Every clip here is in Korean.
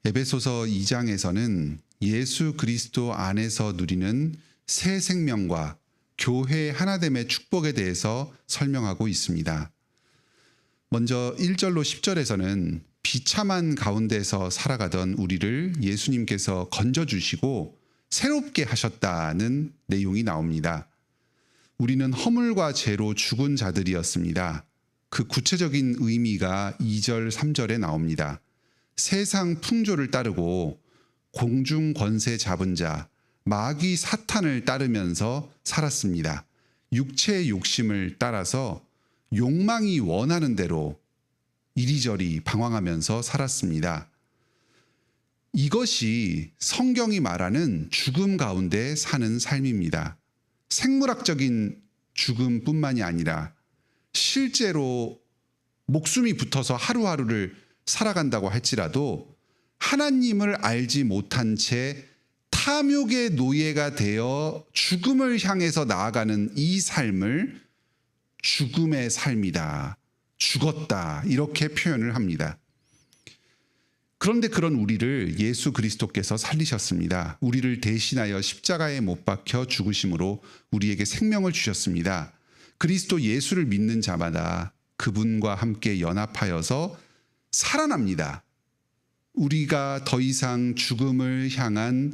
에베소서 2장에서는 예수 그리스도 안에서 누리는 새 생명과 교회 하나됨의 축복에 대해서 설명하고 있습니다. 먼저 1절로 10절에서는 비참한 가운데서 살아가던 우리를 예수님께서 건져주시고 새롭게 하셨다는 내용이 나옵니다. 우리는 허물과 죄로 죽은 자들이었습니다. 그 구체적인 의미가 2절, 3절에 나옵니다. 세상 풍조를 따르고 공중 권세 잡은 자, 마귀 사탄을 따르면서 살았습니다. 육체의 욕심을 따라서 욕망이 원하는 대로 이리저리 방황하면서 살았습니다. 이것이 성경이 말하는 죽음 가운데 사는 삶입니다. 생물학적인 죽음뿐만이 아니라 실제로 목숨이 붙어서 하루하루를 살아간다고 할지라도 하나님을 알지 못한 채 탐욕의 노예가 되어 죽음을 향해서 나아가는 이 삶을 죽음의 삶이다, 죽었다 이렇게 표현을 합니다. 그런데 그런 우리를 예수 그리스도께서 살리셨습니다. 우리를 대신하여 십자가에 못 박혀 죽으심으로 우리에게 생명을 주셨습니다. 그리스도 예수를 믿는 자마다 그분과 함께 연합하여서 살아납니다. 우리가 더 이상 죽음을 향한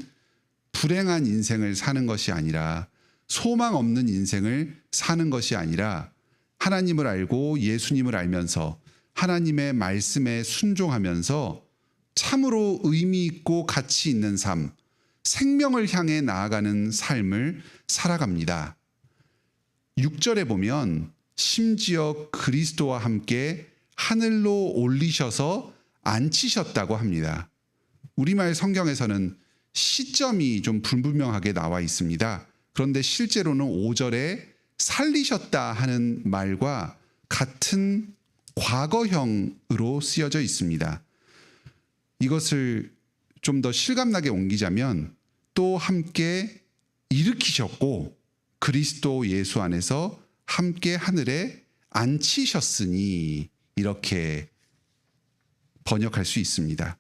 불행한 인생을 사는 것이 아니라 소망 없는 인생을 사는 것이 아니라 하나님을 알고 예수님을 알면서 하나님의 말씀에 순종하면서 참으로 의미 있고 가치 있는 삶, 생명을 향해 나아가는 삶을 살아갑니다. 6절에 보면 심지어 그리스도와 함께 하늘로 올리셔서 앉히셨다고 합니다. 우리말 성경에서는 시점이 좀 불분명하게 나와 있습니다. 그런데 실제로는 5절에 살리셨다 하는 말과 같은 과거형으로 쓰여져 있습니다. 이것을 좀 더 실감나게 옮기자면 또 함께 일으키셨고 그리스도 예수 안에서 함께 하늘에 앉히셨으니 이렇게 번역할 수 있습니다.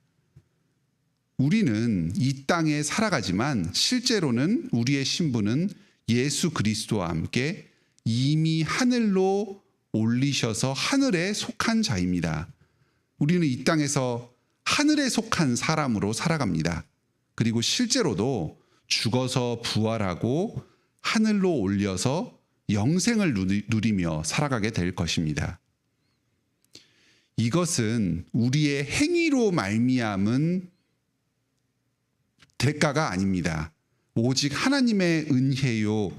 우리는 이 땅에 살아가지만 실제로는 우리의 신분은 예수 그리스도와 함께 이미 하늘로 올리셔서 하늘에 속한 자입니다. 우리는 이 땅에서 하늘에 속한 사람으로 살아갑니다. 그리고 실제로도 죽어서 부활하고 하늘로 올려서 영생을 누리며 살아가게 될 것입니다. 이것은 우리의 행위로 말미암은 대가가 아닙니다. 오직 하나님의 은혜요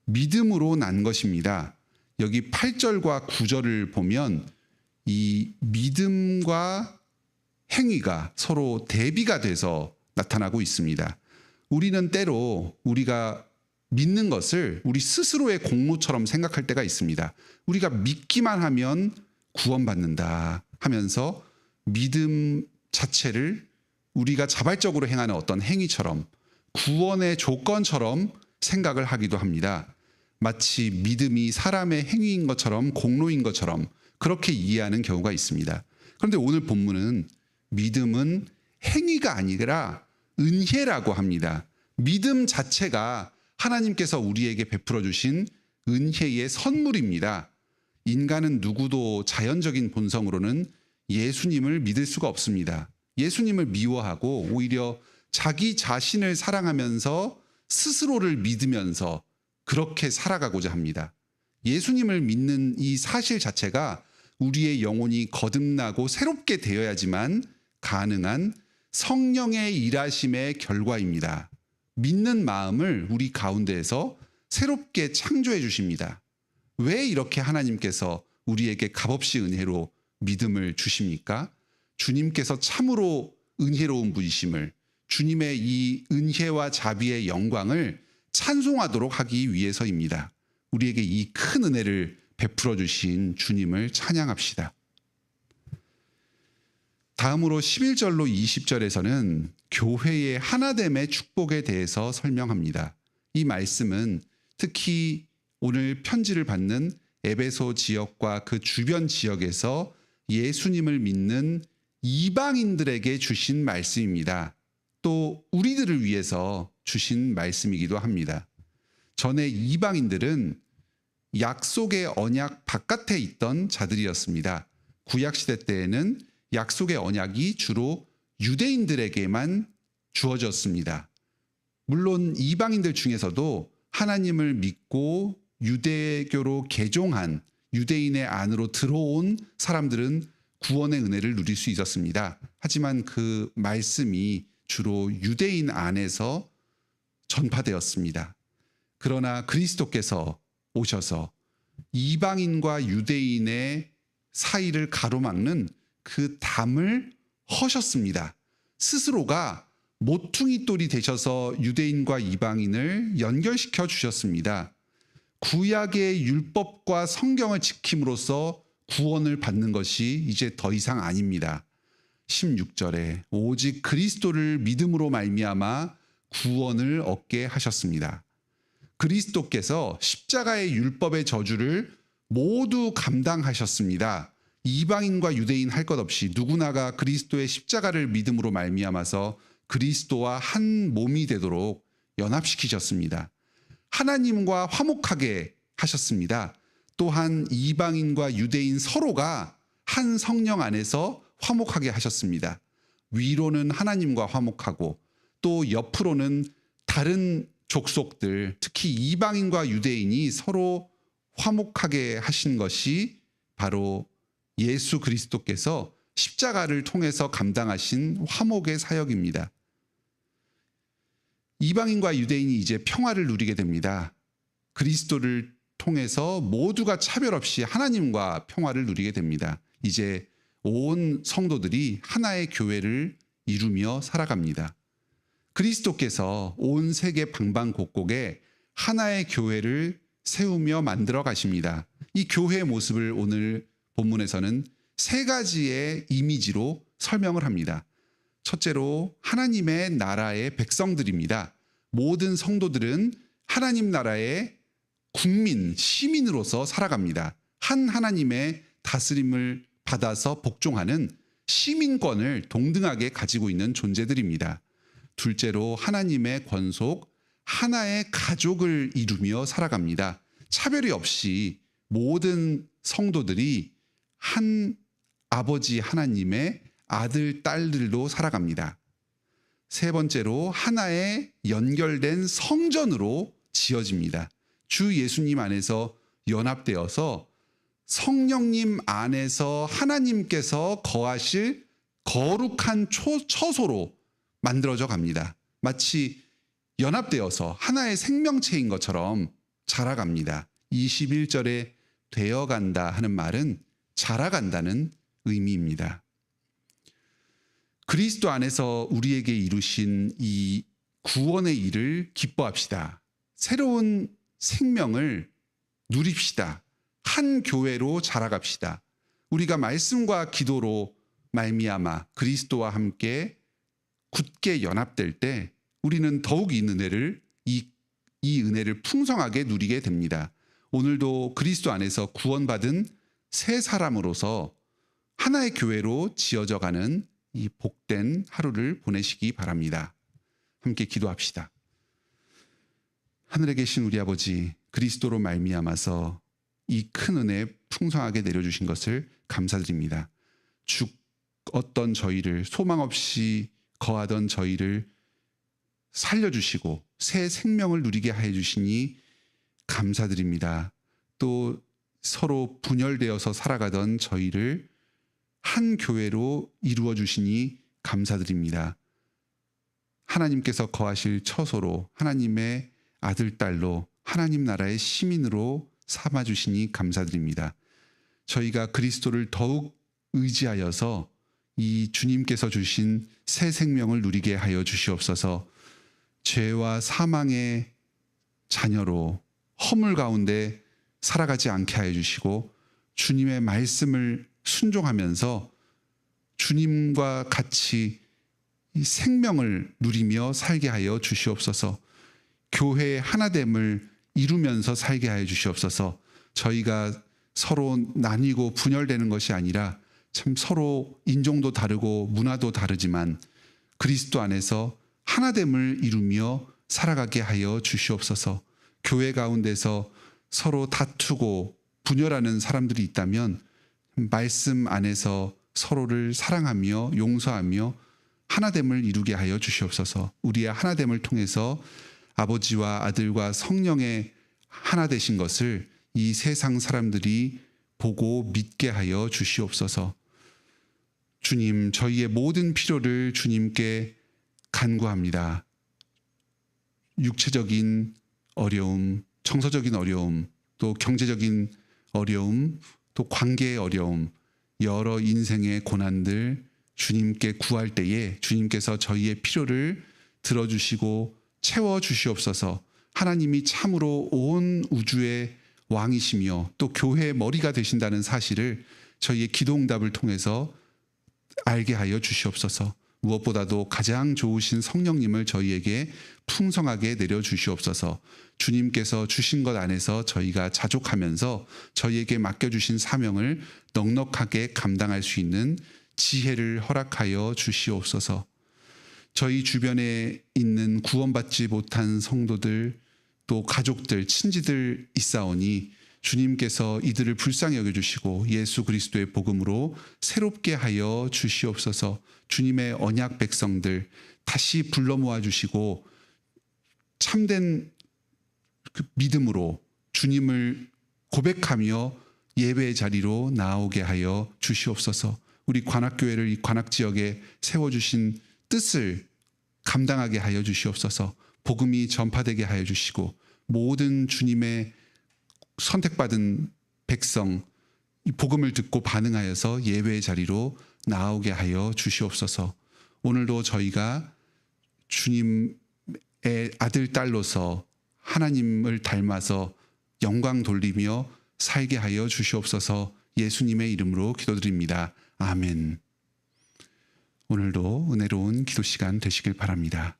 믿음으로 난 것입니다. 여기 8절과 9절을 보면 이 믿음과 행위가 서로 대비가 돼서 나타나고 있습니다. 우리는 때로 우리가 믿는 것을 우리 스스로의 공로처럼 생각할 때가 있습니다. 우리가 믿기만 하면 구원받는다 하면서 믿음 자체를 우리가 자발적으로 행하는 어떤 행위처럼 구원의 조건처럼 생각을 하기도 합니다. 마치 믿음이 사람의 행위인 것처럼 공로인 것처럼 그렇게 이해하는 경우가 있습니다. 그런데 오늘 본문은 믿음은 행위가 아니라 은혜라고 합니다. 믿음 자체가 하나님께서 우리에게 베풀어 주신 은혜의 선물입니다. 인간은 누구도 자연적인 본성으로는 예수님을 믿을 수가 없습니다. 예수님을 미워하고 오히려 자기 자신을 사랑하면서 스스로를 믿으면서 그렇게 살아가고자 합니다. 예수님을 믿는 이 사실 자체가 우리의 영혼이 거듭나고 새롭게 되어야지만 가능한 성령의 일하심의 결과입니다. 믿는 마음을 우리 가운데에서 새롭게 창조해 주십니다. 왜 이렇게 하나님께서 우리에게 값없이 은혜로 믿음을 주십니까? 주님께서 참으로 은혜로운 분이심을, 주님의 이 은혜와 자비의 영광을 찬송하도록 하기 위해서입니다. 우리에게 이 큰 은혜를 베풀어 주신 주님을 찬양합시다. 다음으로 11절로 20절에서는 교회의 하나됨의 축복에 대해서 설명합니다. 이 말씀은 특히 오늘 편지를 받는 에베소 지역과 그 주변 지역에서 예수님을 믿는 이방인들에게 주신 말씀입니다. 또 우리들을 위해서 주신 말씀이기도 합니다. 전에 이방인들은 약속의 언약 바깥에 있던 자들이었습니다. 구약시대 때에는 약속의 언약이 주로 유대인들에게만 주어졌습니다. 물론 이방인들 중에서도 하나님을 믿고 유대교로 개종한 유대인의 안으로 들어온 사람들은 구원의 은혜를 누릴 수 있었습니다. 하지만 그 말씀이 주로 유대인 안에서 전파되었습니다. 그러나 그리스도께서 오셔서 이방인과 유대인의 사이를 가로막는 그 담을 허셨습니다. 스스로가 모퉁이 돌이 되셔서 유대인과 이방인을 연결시켜 주셨습니다. 구약의 율법과 성경을 지킴으로써 구원을 받는 것이 이제 더 이상 아닙니다. 16절에 오직 그리스도를 믿음으로 말미암아 구원을 얻게 하셨습니다. 그리스도께서 십자가의 율법의 저주를 모두 감당하셨습니다. 이방인과 유대인 할 것 없이 누구나가 그리스도의 십자가를 믿음으로 말미암아서 그리스도와 한 몸이 되도록 연합시키셨습니다. 하나님과 화목하게 하셨습니다. 또한 이방인과 유대인 서로가 한 성령 안에서 화목하게 하셨습니다. 위로는 하나님과 화목하고 또 옆으로는 다른 족속들, 특히 이방인과 유대인이 서로 화목하게 하신 것이 바로 예수 그리스도께서 십자가를 통해서 감당하신 화목의 사역입니다. 이방인과 유대인이 이제 평화를 누리게 됩니다. 그리스도를 통해서 모두가 차별 없이 하나님과 평화를 누리게 됩니다. 이제 온 성도들이 하나의 교회를 이루며 살아갑니다. 그리스도께서 온 세계 방방곡곡에 하나의 교회를 세우며 만들어 가십니다. 이 교회의 모습을 오늘 본문에서는 세 가지의 이미지로 설명을 합니다. 첫째로 하나님의 나라의 백성들입니다. 모든 성도들은 하나님 나라의 국민, 시민으로서 살아갑니다. 한 하나님의 다스림을 받아서 복종하는 시민권을 동등하게 가지고 있는 존재들입니다. 둘째로 하나님의 권속, 하나의 가족을 이루며 살아갑니다. 차별이 없이 모든 성도들이 한 아버지 하나님의 아들, 딸들로 살아갑니다. 세 번째로 하나의 연결된 성전으로 지어집니다. 주 예수님 안에서 연합되어서 성령님 안에서 하나님께서 거하실 거룩한 처소로 만들어져 갑니다. 마치 연합되어서 하나의 생명체인 것처럼 자라갑니다. 21절에 되어간다 하는 말은 자라간다는 의미입니다. 그리스도 안에서 우리에게 이루신 이 구원의 일을 기뻐합시다. 새로운 생명을 누립시다. 한 교회로 자라갑시다. 우리가 말씀과 기도로 말미암아 그리스도와 함께 굳게 연합될 때 우리는 더욱 이 은혜를 풍성하게 누리게 됩니다. 오늘도 그리스도 안에서 구원받은 새 사람으로서 하나의 교회로 지어져가는 이 복된 하루를 보내시기 바랍니다. 함께 기도합시다. 하늘에 계신 우리 아버지, 그리스도로 말미암아서 이 큰 은혜 풍성하게 내려주신 것을 감사드립니다. 죽었던 저희를, 소망 없이 거하던 저희를 살려주시고 새 생명을 누리게 하여 주시니 감사드립니다. 또 서로 분열되어서 살아가던 저희를 한 교회로 이루어 주시니 감사드립니다. 하나님께서 거하실 처소로 하나님의 아들, 딸로 하나님 나라의 시민으로 삼아 주시니 감사드립니다. 저희가 그리스도를 더욱 의지하여서 이 주님께서 주신 새 생명을 누리게 하여 주시옵소서. 죄와 사망의 자녀로 허물 가운데 살아가지 않게 하여 주시고 주님의 말씀을 순종하면서 주님과 같이 이 생명을 누리며 살게 하여 주시옵소서. 교회의 하나됨을 이루면서 살게 하여 주시옵소서. 저희가 서로 나뉘고 분열되는 것이 아니라 참 서로 인종도 다르고 문화도 다르지만 그리스도 안에서 하나됨을 이루며 살아가게 하여 주시옵소서. 교회 가운데서 서로 다투고 분열하는 사람들이 있다면 말씀 안에서 서로를 사랑하며 용서하며 하나됨을 이루게 하여 주시옵소서. 우리의 하나됨을 통해서 아버지와 아들과 성령의 하나 되신 것을 이 세상 사람들이 보고 믿게 하여 주시옵소서. 주님, 저희의 모든 필요를 주님께 간구합니다. 육체적인 어려움, 정서적인 어려움, 또 경제적인 어려움, 또 관계의 어려움, 여러 인생의 고난들 주님께 구할 때에 주님께서 저희의 필요를 들어주시고 채워주시옵소서. 하나님이 참으로 온 우주의 왕이시며 또 교회의 머리가 되신다는 사실을 저희의 기도응답을 통해서 알게 하여 주시옵소서. 무엇보다도 가장 좋으신 성령님을 저희에게 풍성하게 내려주시옵소서. 주님께서 주신 것 안에서 저희가 자족하면서 저희에게 맡겨주신 사명을 넉넉하게 감당할 수 있는 지혜를 허락하여 주시옵소서. 저희 주변에 있는 구원받지 못한 성도들, 또 가족들, 친지들 있사오니 주님께서 이들을 불쌍히 여겨주시고 예수 그리스도의 복음으로 새롭게 하여 주시옵소서. 주님의 언약 백성들 다시 불러 모아주시고 참된 그 믿음으로 주님을 고백하며 예배의 자리로 나오게 하여 주시옵소서. 우리 관악교회를 이 관악지역에 세워주신 뜻을 감당하게 하여 주시옵소서. 복음이 전파되게 하여 주시고 모든 주님의 선택받은 백성 이 복음을 듣고 반응하여서 예배의 자리로 나오게 하여 주시옵소서. 오늘도 저희가 주님의 아들 딸로서 하나님을 닮아서 영광 돌리며 살게 하여 주시옵소서. 예수님의 이름으로 기도드립니다. 아멘. 오늘도 은혜로운 기도 시간 되시길 바랍니다.